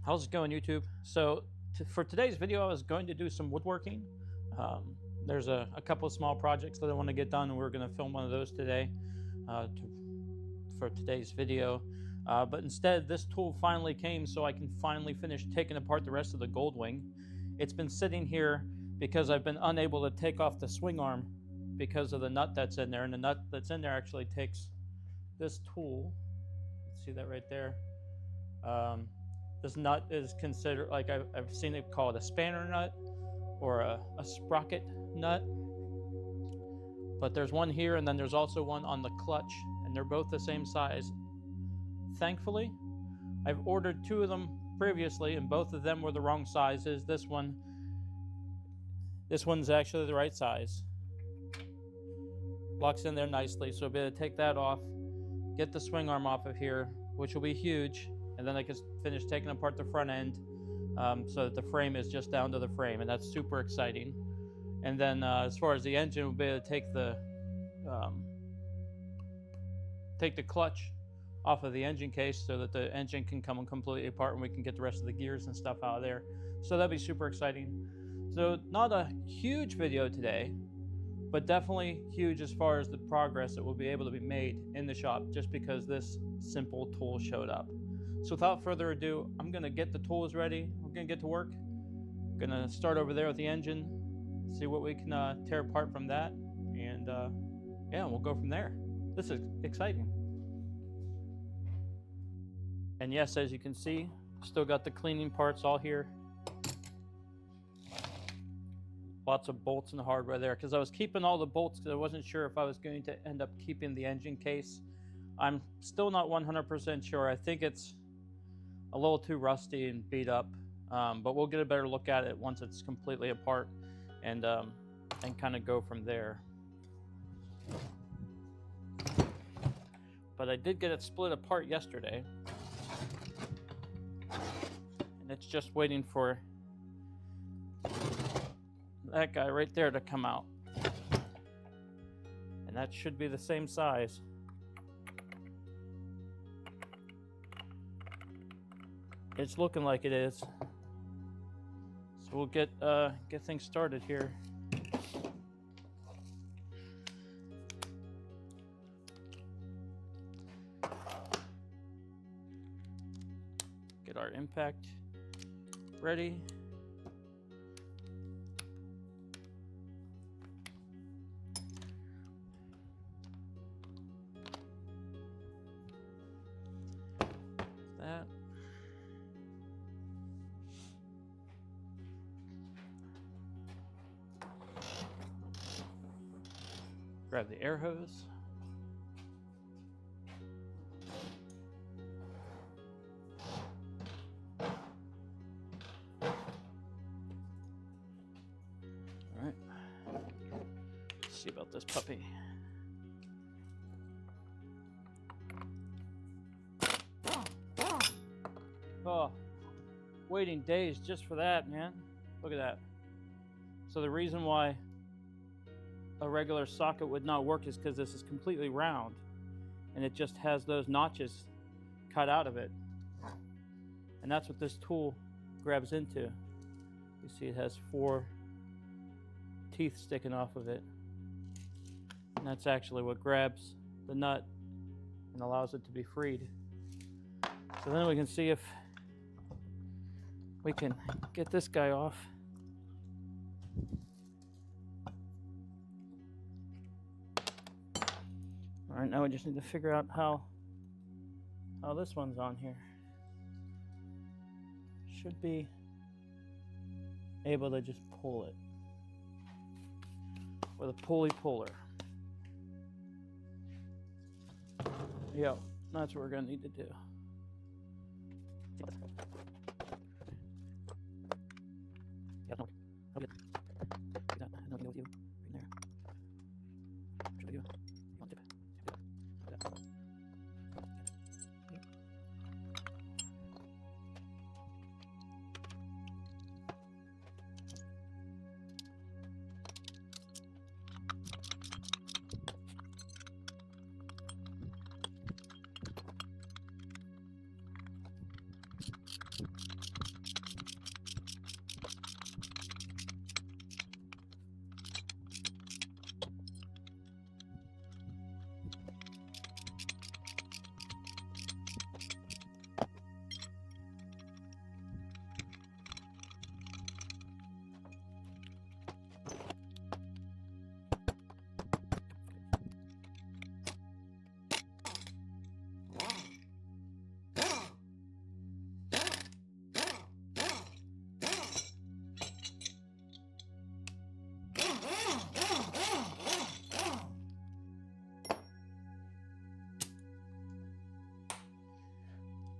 How's it going, YouTube? So for today's video, I was going to do some woodworking. There's a couple of small projects that I want to get done, and we're going to film one of those today for today's video. But instead, this tool finally came so I can finally finish taking apart the rest of the Goldwing. It's been sitting here because I've been unable to take off the swing arm because of the nut that's in there, and the nut that's in there actually takes this tool. See that right there? This nut is considered, like I've seen it called a spanner nut or a sprocket nut. But there's one here, and then there's also one on the clutch, and they're both the same size. Thankfully, I've ordered two of them previously, and both of them were the wrong sizes. This one's actually the right size. Locks in there nicely, so I'll be able to take that off, get the swing arm off of here, which will be huge. And then I can finish taking apart the front end so that the frame is just down to the frame, and that's super exciting. And then as far as the engine, we'll be able to take the clutch off of the engine case so that the engine can come completely apart, and we can get the rest of the gears and stuff out of there. So that'll be super exciting. So not a huge video today, but definitely huge as far as the progress that will be able to be made in the shop just because this simple tool showed up. So without further ado, I'm going to get the tools ready. We're going to get to work. I'm going to start over there with the engine, see what we can tear apart from that, and yeah, we'll go from there. This is exciting. And yes, as you can see, still got the cleaning parts all here. Lots of bolts and hardware there because I was keeping all the bolts because I wasn't sure if I was going to end up keeping the engine case. I'm still not 100% sure. I think it's a little too rusty and beat up, but we'll get a better look at it once it's completely apart and kind of go from there. But I did get it split apart yesterday, and it's just waiting for that guy right there to come out, and that should be the same size. It's looking like it is. So we'll get things started here. Get our impact ready. That. Grab the air hose. All right. Let's see about this puppy. Oh, waiting days just for that, man. Look at that. So the reason why a regular socket would not work is because this is completely round and it just has those notches cut out of it, and that's what this tool grabs into. You see it has 4 teeth sticking off of it, and that's actually what grabs the nut and allows it to be freed. So then we can see if we can get this guy off. All right, now we just need to figure out how this one's on here. Should be able to just pull it with a pulley puller. Yep, that's what we're gonna need to do.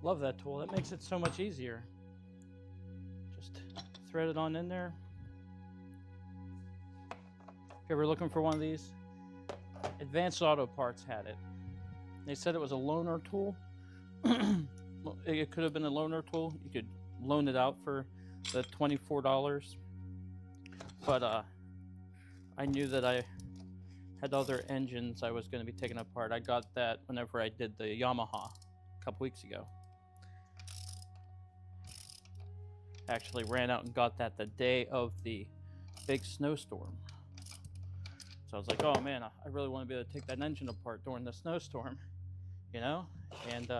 Love that tool. That makes it so much easier. Just thread it on in there. If you're ever looking for one of these, Advanced Auto Parts had it. They said it was a loaner tool. It could have been a loaner tool. You could loan it out for the $24. But I knew that I had other engines I was going to be taking apart. I got that whenever I did the Yamaha a couple weeks ago. Actually ran out and got that the day of the big snowstorm. So I was like, oh man, I really want to be able to take that engine apart during the snowstorm, you know? And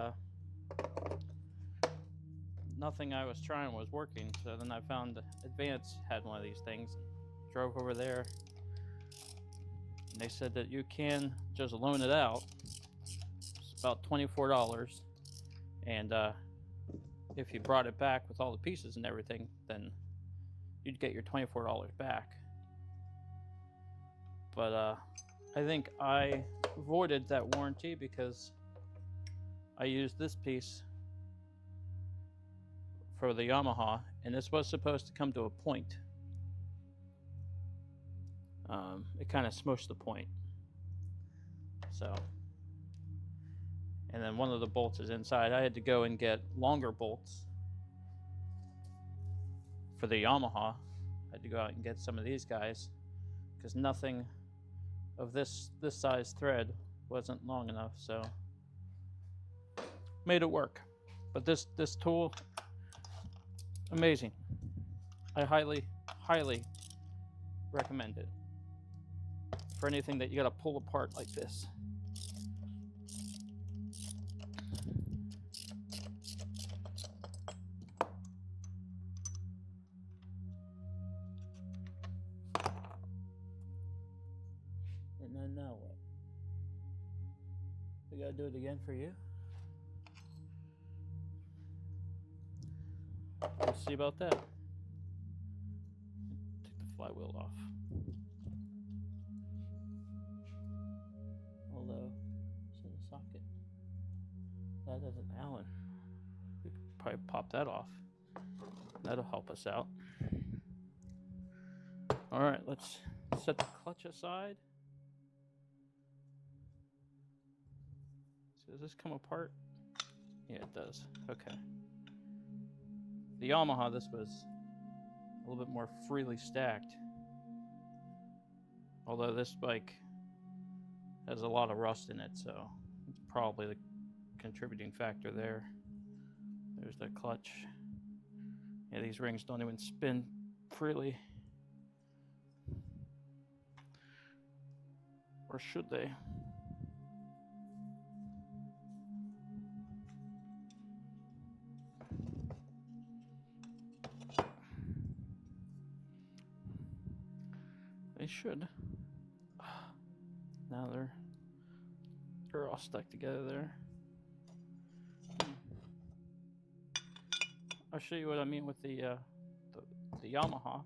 nothing I was trying was working. So then I found Advance had one of these things, drove over there, and they said that you can just loan it out. It's about $24. And if you brought it back with all the pieces and everything, then you'd get your $24 back. But I think I avoided that warranty because I used this piece for the Yamaha, and this was supposed to come to a point. It kind of smushed the point. So, and then one of the bolts is inside. I had to go and get longer bolts for the Yamaha. I had to go out and get some of these guys because nothing of this size thread wasn't long enough, so made it work. But this tool, amazing. I highly recommend it for anything that you gotta pull apart like this. And then now what? We gotta do it again for you? We'll see about that. Take the flywheel off. Although, it's in the socket. That is an Allen. We could probably pop that off. That'll help us out. Alright, let's set the clutch aside. So does this come apart? Yeah, it does. Okay. The Yamaha, this was a little bit more freely stacked. Although this bike has a lot of rust in it, so it's probably the contributing factor there. There's the clutch. Yeah, these rings don't even spin freely. Or should they? They should. Now they're all stuck together there. I'll show you what I mean with the Yamaha.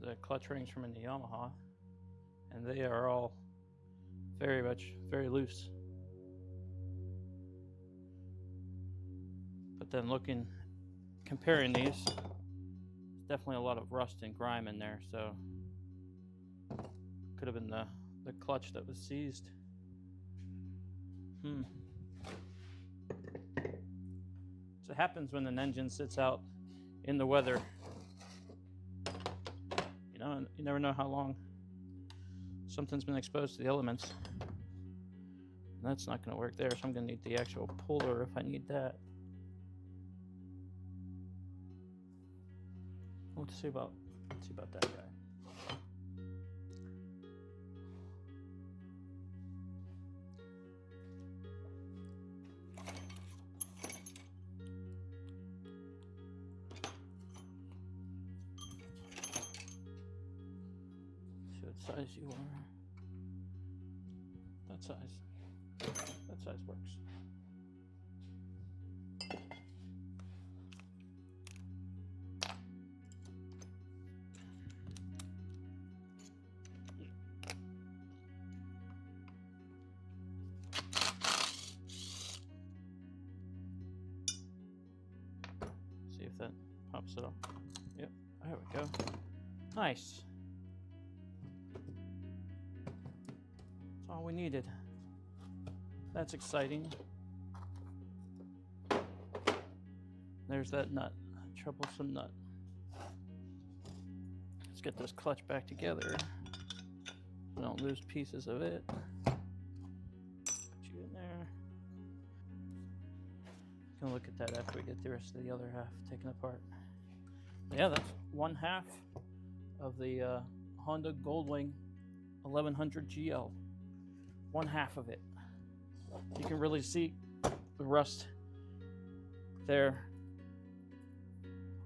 The clutch rings from in the Yamaha, and they are all very loose. But then comparing these, there's definitely a lot of rust and grime in there, so could have been the clutch that was seized. So it happens when an engine sits out in the weather. You know, you never know how long something's been exposed to the elements. And that's not going to work there, so I'm going to need the actual puller if I need that. Let's see about that guy. See what size you are. That size works. So, yep, there we go. Nice. That's all we needed. That's exciting. There's that nut, troublesome nut. Let's get this clutch back together. We don't lose pieces of it. Put you in there. Gonna look at that after we get the rest of the other half taken apart. Yeah, that's one half of the Honda Goldwing 1100 GL. One half of it. You can really see the rust there.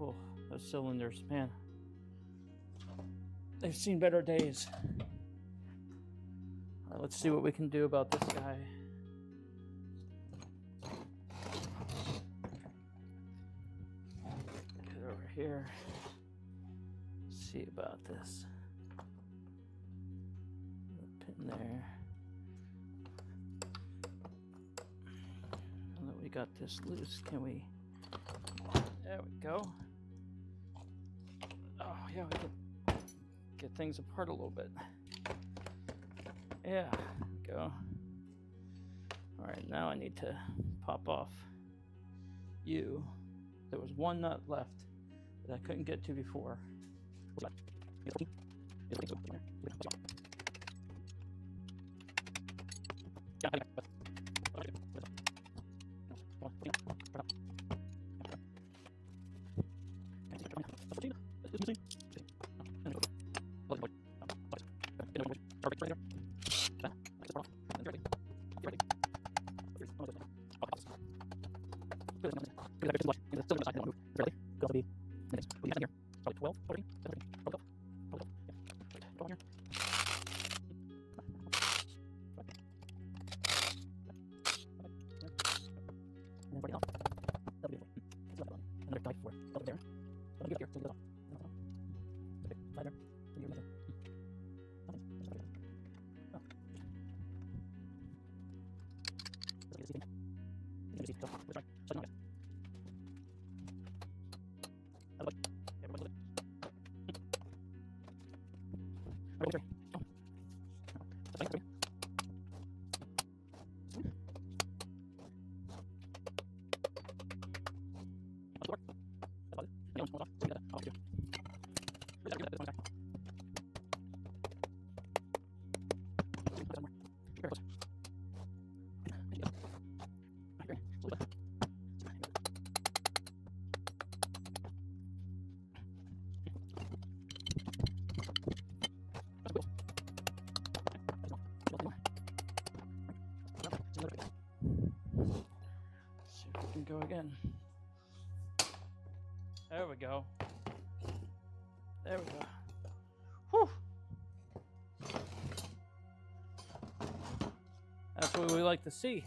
Oh, those cylinders, man. They've seen better days. All right, let's see what we can do about this guy. Get over here. See about this. Pin there. Now that we got this loose, can we? There we go. Oh yeah, we can get things apart a little bit. Yeah, there we go. All right, now I need to pop off you. There was one nut left that I couldn't get to before. See if we can go again. There we go. There we go. Whew. That's what we like to see.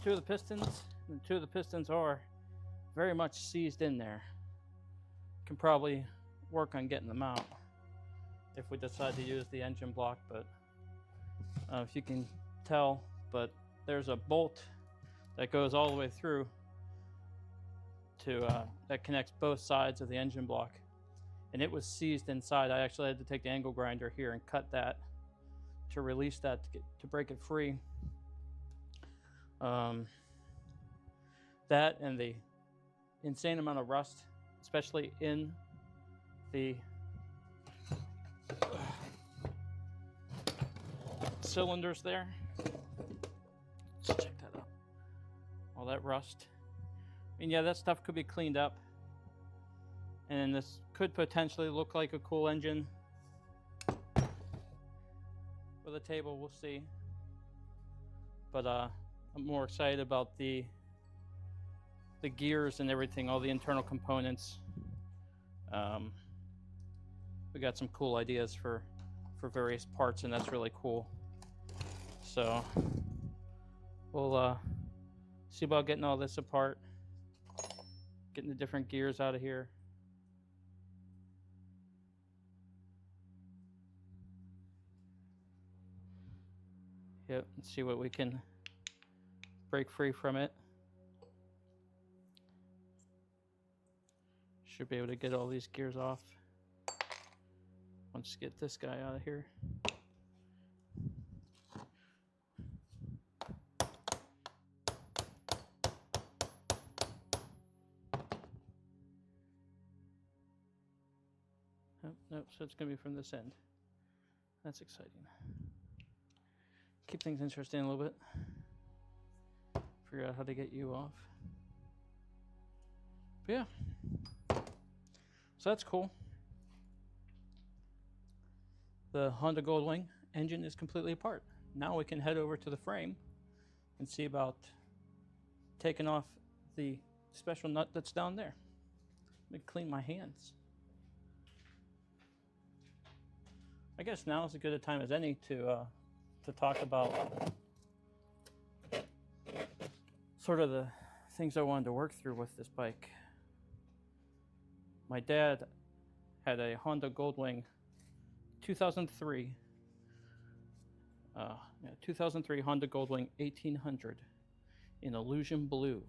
Two of the pistons are very much seized in there. Can probably work on getting them out if we decide to use the engine block, but if you can tell, but there's a bolt that goes all the way through to that connects both sides of the engine block, and it was seized inside. I actually had to take the angle grinder here and cut that to release that to break it free. That and the insane amount of rust, especially in the cylinders there. Let's check that out. All that rust. I mean, yeah, that stuff could be cleaned up, and this could potentially look like a cool engine for the table. We'll see. But I'm more excited about the gears and everything, all the internal components. We got some cool ideas for various parts, and that's really cool. So we'll see about getting all this apart, getting the different gears out of here. Yep, and see what we can break free from it. Should be able to get all these gears off. Let's get this guy out of here. Nope, so it's going to be from this end. That's exciting. Keep things interesting a little bit. Figure out how to get you off. But yeah. So that's cool. The Honda Goldwing engine is completely apart. Now we can head over to the frame and see about taking off the special nut that's down there. Let me clean my hands. I guess now is as good a time as any to talk about sort of the things I wanted to work through with this bike. My dad had a Honda Goldwing 2003 Honda Goldwing 1800 in Illusion Blue.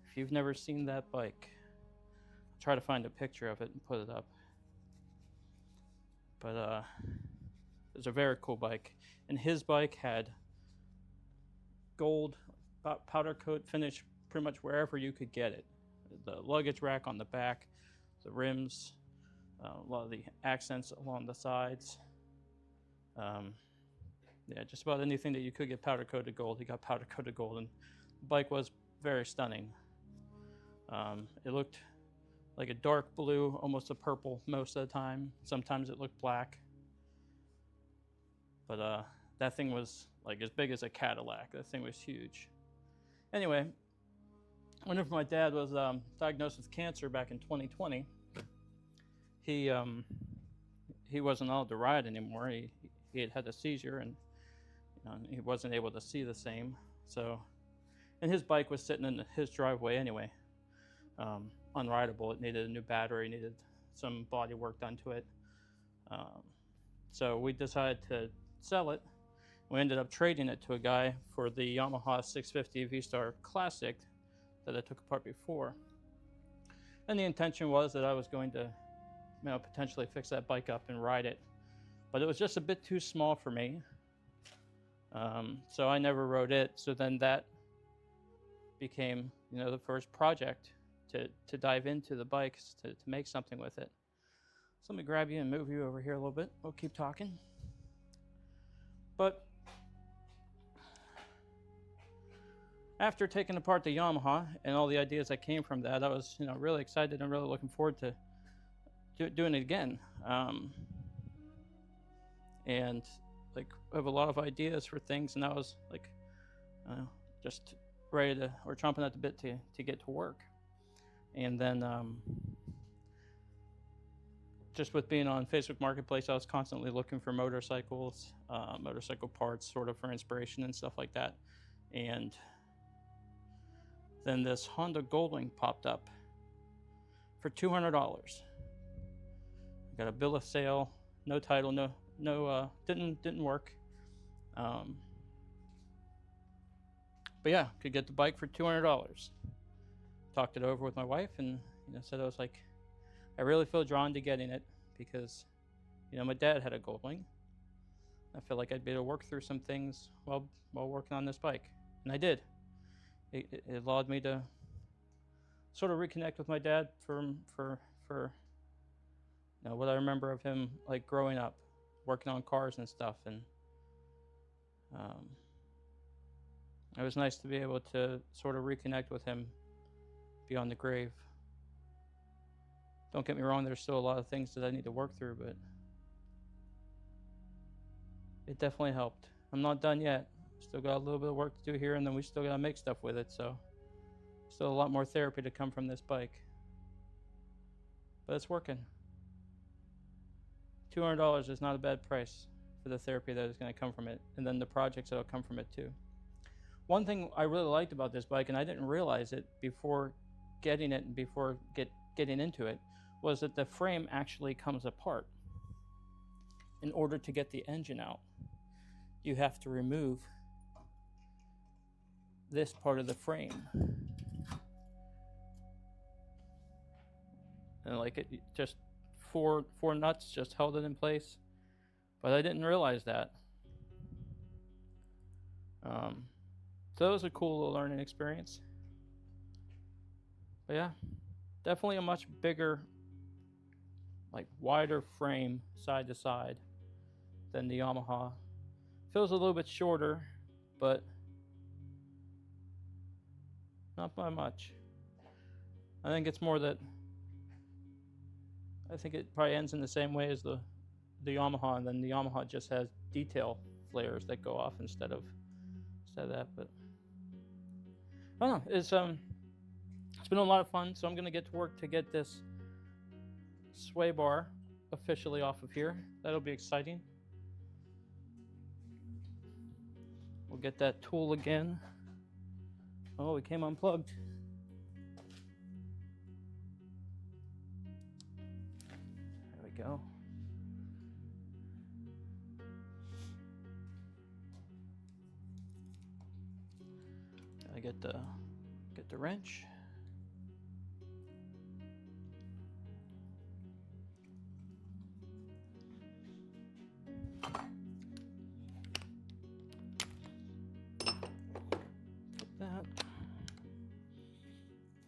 If you've never seen that bike, I'll try to find a picture of it and put it up. But it's a very cool bike, and his bike had gold powder coat finish pretty much wherever you could get it. The luggage rack on the back, the rims, a lot of the accents along the sides. Yeah, just about anything that you could get powder coated gold, he got powder coated gold, and the bike was very stunning. It looked like a dark blue, almost a purple most of the time. Sometimes it looked black. But that thing was like as big as a Cadillac. That thing was huge. Anyway, whenever my dad was diagnosed with cancer back in 2020, he wasn't allowed to ride anymore. He had a seizure, and he wasn't able to see the same. So, and his bike was sitting in his driveway anyway. Unrideable. It needed a new battery, needed some body work done to it. So we decided to sell it. We ended up trading it to a guy for the Yamaha 650 V-Star Classic that I took apart before. And the intention was that I was going to potentially fix that bike up and ride it. But it was just a bit too small for me. So I never rode it. So then that became the first project to dive into the bikes, to make something with it. So let me grab you and move you over here a little bit. We'll keep talking. But after taking apart the Yamaha and all the ideas that came from that, I was really excited and really looking forward to doing it again. And like I have a lot of ideas for things, and I was like just ready to, or chomping at the bit to get to work. And then just with being on Facebook Marketplace, I was constantly looking for motorcycles, motorcycle parts sort of for inspiration and stuff like that. And then this Honda Goldwing popped up for $200. I got a bill of sale, no title, didn't work. But yeah, could get the bike for $200. Talked it over with my wife, and said I really feel drawn to getting it because my dad had a Goldwing. I feel like I'd be able to work through some things while working on this bike, and I did. It allowed me to sort of reconnect with my dad for what I remember of him like growing up, working on cars and stuff, and it was nice to be able to sort of reconnect with him beyond the grave. Don't get me wrong, there's still a lot of things that I need to work through, but it definitely helped. I'm not done yet. Still got a little bit of work to do here, and then we still got to make stuff with it, so still a lot more therapy to come from this bike. But it's working. $200 is not a bad price for the therapy that is going to come from it, and then the projects that will come from it too. One thing I really liked about this bike, and I didn't realize it before getting it and before getting into it, was that the frame actually comes apart. In order to get the engine out, you have to remove this part of the frame. and like it just four nuts just held it in place, but I didn't realize that. So it was a cool little learning experience. But yeah, definitely a much bigger, like wider frame side to side than the Yamaha. Feels a little bit shorter, but not by much. I think it's more that I think it probably ends in the same way as the Yamaha, and then the Yamaha just has detail flares that go off instead of that. But I don't know. It's been a lot of fun, so I'm gonna get to work to get this sway bar officially off of here. That'll be exciting. We'll get that tool again. Oh, it came unplugged. There we go. I get the wrench. Put that.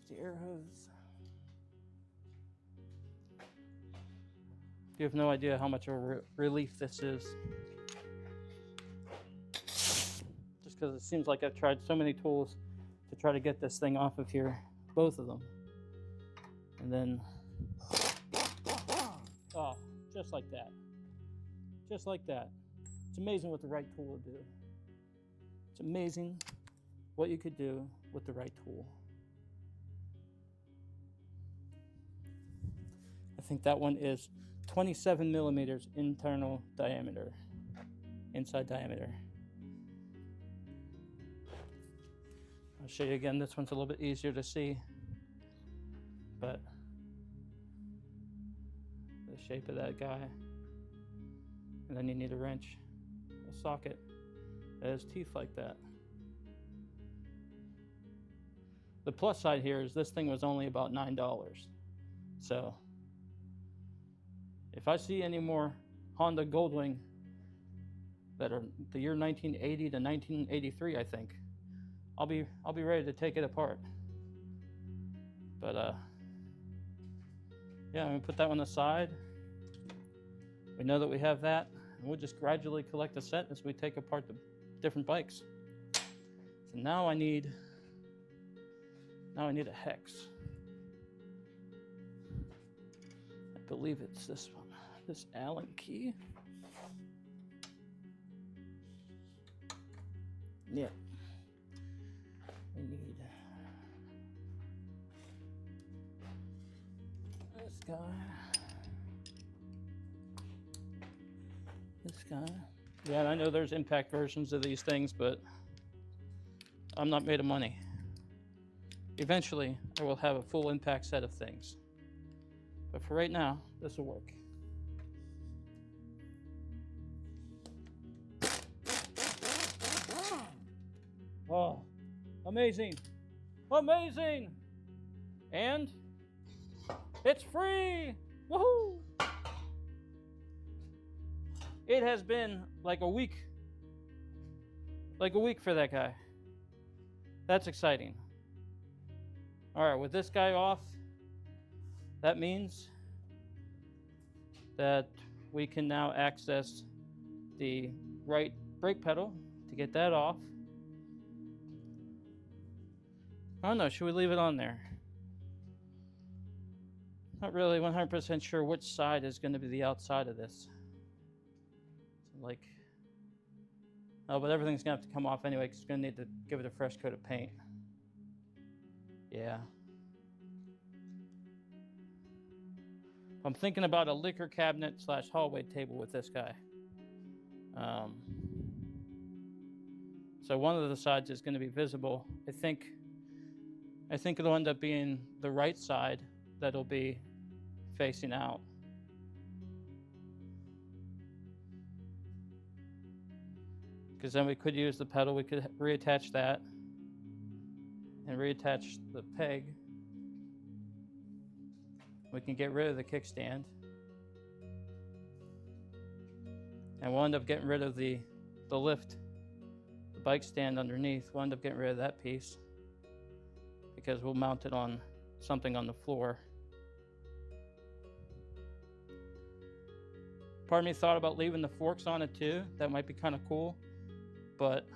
The air hose. You have no idea how much of a relief this is. Just because it seems like I've tried so many tools to try to get this thing off of here, both of them. And then, oh, just like that. Just like that. It's amazing what the right tool will do. It's amazing what you could do with the right tool. I think that one is 27 millimeters internal diameter, inside diameter. I'll show you again. This one's a little bit easier to see, but the shape of that guy. And then you need a wrench, a socket that has teeth like that. The plus side here is this thing was only about $9. So if I see any more Honda Goldwing that are the year 1980 to 1983, I think I'll be ready to take it apart. But yeah, I'm gonna put that one aside. We know that we have that, and we'll just gradually collect the set as we take apart the different bikes. So now I need a hex. I believe it's this one, this Allen key. Yeah. We need this guy, this guy. Yeah, and I know there's impact versions of these things, but I'm not made of money. Eventually, I will have a full impact set of things. But for right now, this will work. Oh, amazing. Amazing. And it's free. Woohoo. It has been like a week for that guy. That's exciting. All right, with this guy off, that means that we can now access the right brake pedal to get that off. I don't know, should we leave it on there? Not really 100% sure which side is going to be the outside of this. So like, oh, but everything's going to have to come off anyway because it's going to need to give it a fresh coat of paint. Yeah. I'm thinking about a liquor cabinet / hallway table with this guy. So one of the sides is going to be visible. I think it'll end up being the right side that'll be facing out. Because then we could use the pedal, we could reattach that and reattach the peg We can get rid of the kickstand. And we'll end up getting rid of the lift, the bike stand underneath. We'll end up getting rid of that piece because we'll mount it on something on the floor. Part of me thought about leaving the forks on it too. That might be kind of cool, but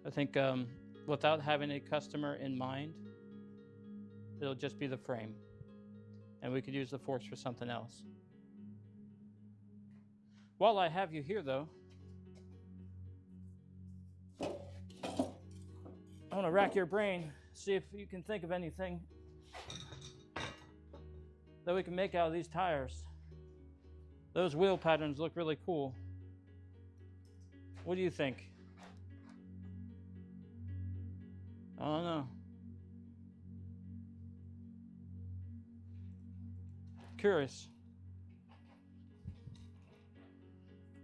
I think without having a customer in mind, it'll just be the frame, and we could use the forks for something else. While I have you here though, I want to rack your brain, see if you can think of anything that we can make out of these tires. Those wheel patterns look really cool. What do you think? I don't know. Curious.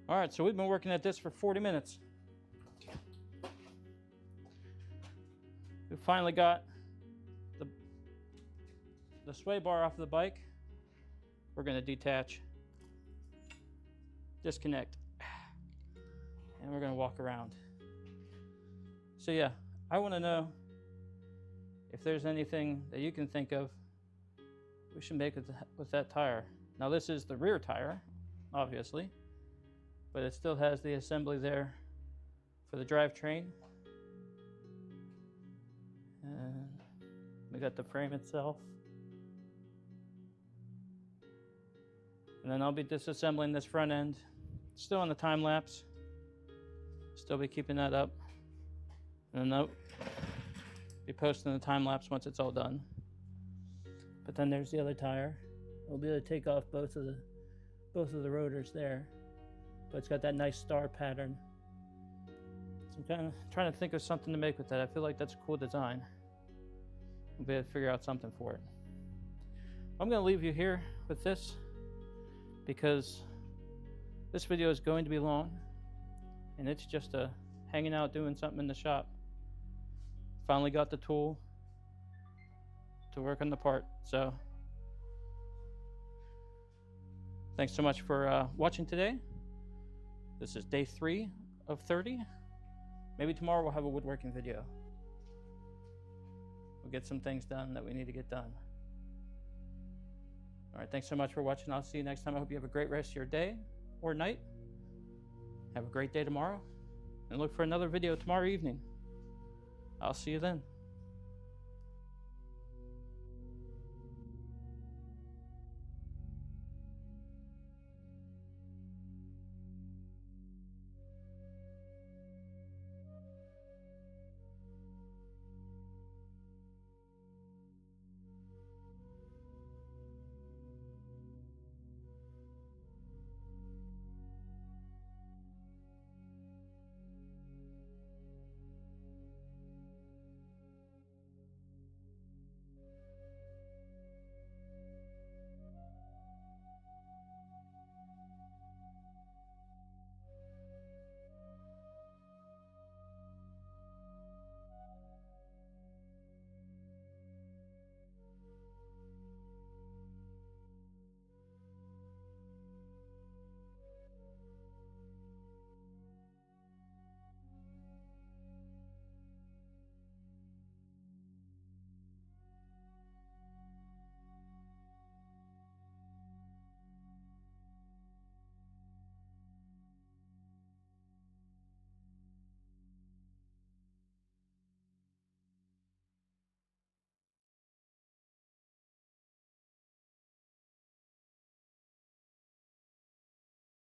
All right, so we've been working at this for 40 minutes. We finally got the sway bar off of the bike. We're going to detach, disconnect, and we're going to walk around. So yeah, I want to know if there's anything that you can think of we should make with that tire. Now this is the rear tire, obviously, but it still has the assembly there for the drivetrain. And we got the frame itself. And then I'll be disassembling this front end. Still on the time lapse. Still be keeping that up. And then I'll be posting the time lapse once it's all done. But then there's the other tire. We'll be able to take off both of the rotors there. But it's got that nice star pattern. So I'm kind of trying to think of something to make with that. I feel like that's a cool design. We'll be able to figure out something for it. I'm going to leave you here with this, because this video is going to be long, and it's just hanging out doing something in the shop. Finally got the tool to work on the part. So thanks so much for watching today. This is day 3 of 30. Maybe tomorrow we'll have a woodworking video. We'll get some things done that we need to get done. All right, thanks so much for watching. I'll see you next time. I hope you have a great rest of your day or night. Have a great day tomorrow, and look for another video tomorrow evening. I'll see you then.